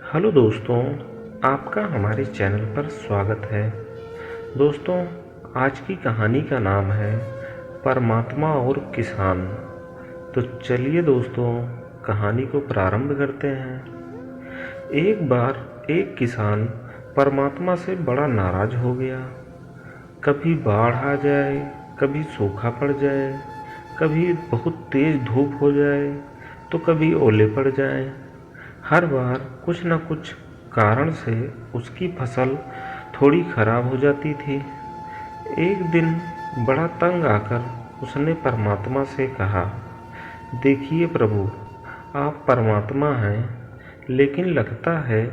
Hello दोस्तों, आपका हमारे चैनल पर स्वागत है। दोस्तों, आज की कहानी का नाम है परमात्मा और किसान। तो चलिए दोस्तों, कहानी को प्रारंभ करते हैं। एक बार एक किसान परमात्मा से बड़ा नाराज हो गया। कभी बाढ़ आ जाए, कभी सूखा पड़ जाए, कभी बहुत तेज धूप हो जाए, तो कभी ओले पड़ जाए। हर बार कुछ न कुछ कारण से उसकी फसल थोड़ी खराब हो जाती थी। एक दिन बड़ा तंग आकर उसने परमात्मा से कहा, देखिए प्रभु, आप परमात्मा हैं, लेकिन लगता है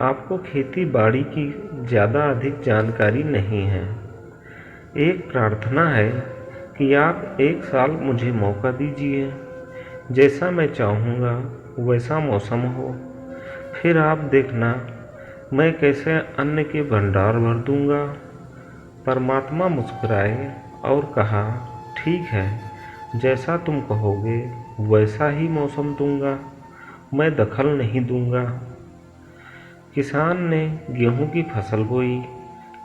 आपको खेती बाड़ी की ज़्यादा अधिक जानकारी नहीं है। एक प्रार्थना है कि आप एक साल मुझे मौका दीजिए। जैसा मैं चाहूँगा वैसा मौसम हो, फिर आप देखना मैं कैसे अन्न के भंडार भर दूंगा। परमात्मा मुस्कुराए और कहा, ठीक है, जैसा तुम कहोगे वैसा ही मौसम दूंगा, मैं दखल नहीं दूंगा। किसान ने गेहूं की फसल बोई।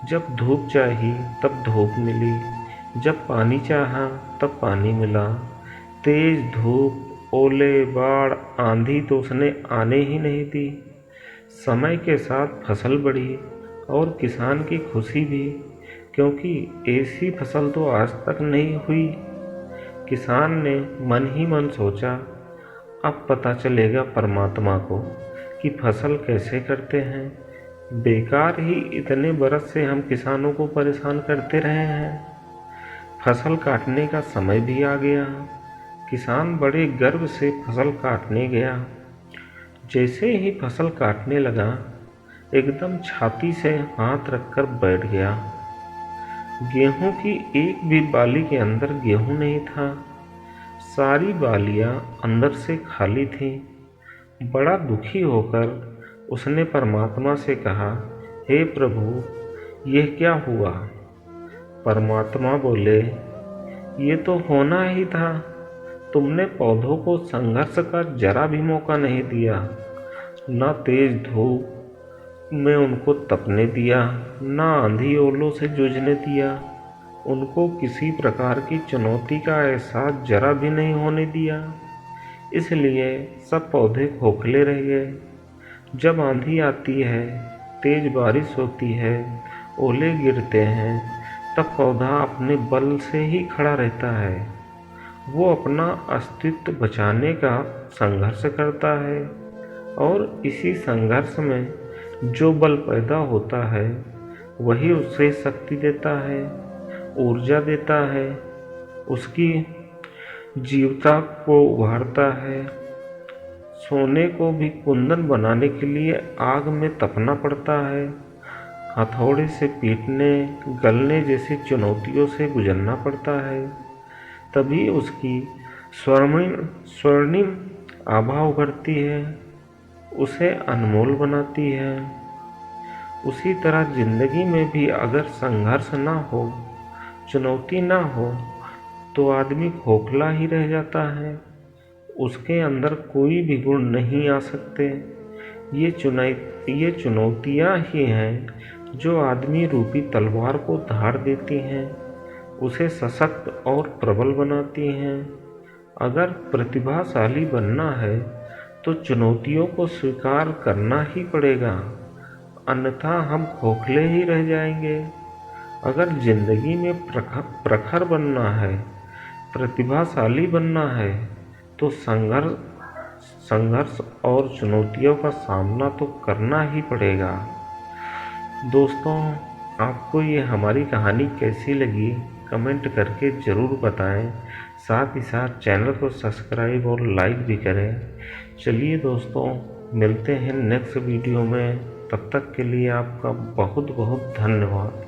जब धूप चाही तब धूप मिली, जब पानी चाहा तब पानी मिला। तेज धूप, ओले, बाढ़, आंधी तो उसने आने ही नहीं दी। समय के साथ फसल बढ़ी और किसान की खुशी भी, क्योंकि ऐसी फसल तो आज तक नहीं हुई। किसान ने मन ही मन सोचा, अब पता चलेगा परमात्मा को कि फसल कैसे करते हैं। बेकार ही इतने बरस से हम किसानों को परेशान करते रहे हैं। फसल काटने का समय भी आ गया। किसान बड़े गर्व से फसल काटने गया। जैसे ही फसल काटने लगा, एकदम छाती से हाथ रखकर बैठ गया। गेहूं की एक भी बाली के अंदर गेहूं नहीं था। सारी बालियां अंदर से खाली थीं। बड़ा दुखी होकर उसने परमात्मा से कहा, हे प्रभु, यह क्या हुआ? परमात्मा बोले, ये तो होना ही था। तुमने पौधों को संघर्ष का जरा भी मौका नहीं दिया। न तेज धूप में उनको तपने दिया, न आंधी ओलों से जूझने दिया। उनको किसी प्रकार की चुनौती का एहसास जरा भी नहीं होने दिया। इसलिए सब पौधे खोखले रह गए। जब आंधी आती है, तेज बारिश होती है, ओले गिरते हैं, तब पौधा अपने बल से ही खड़ा रहता है। वो अपना अस्तित्व बचाने का संघर्ष करता है, और इसी संघर्ष में जो बल पैदा होता है वही उसे शक्ति देता है, ऊर्जा देता है, उसकी जीवता को उभारता है। सोने को भी कुंदन बनाने के लिए आग में तपना पड़ता है। हथौड़े से पीटने, गलने जैसी चुनौतियों से गुजरना पड़ता है, तभी उसकी स्वर्णिम आभा उभरती है, उसे अनमोल बनाती है। उसी तरह जिंदगी में भी अगर संघर्ष ना हो, चुनौती ना हो, तो आदमी खोखला ही रह जाता है। उसके अंदर कोई भी गुण नहीं आ सकते। ये चुनौतियाँ ही हैं जो आदमी रूपी तलवार को धार देती हैं, उसे सशक्त और प्रबल बनाती हैं। अगर प्रतिभाशाली बनना है तो चुनौतियों को स्वीकार करना ही पड़ेगा, अन्यथा हम खोखले ही रह जाएंगे। अगर जिंदगी में प्रखर बनना है, प्रतिभाशाली बनना है, तो संघर्ष और चुनौतियों का सामना तो करना ही पड़ेगा। दोस्तों, आपको ये हमारी कहानी कैसी लगी कमेंट करके ज़रूर बताएं। साथ ही साथ चैनल को सब्सक्राइब और लाइक भी करें। चलिए दोस्तों, मिलते हैं नेक्स्ट वीडियो में। तब तक के लिए आपका बहुत बहुत धन्यवाद।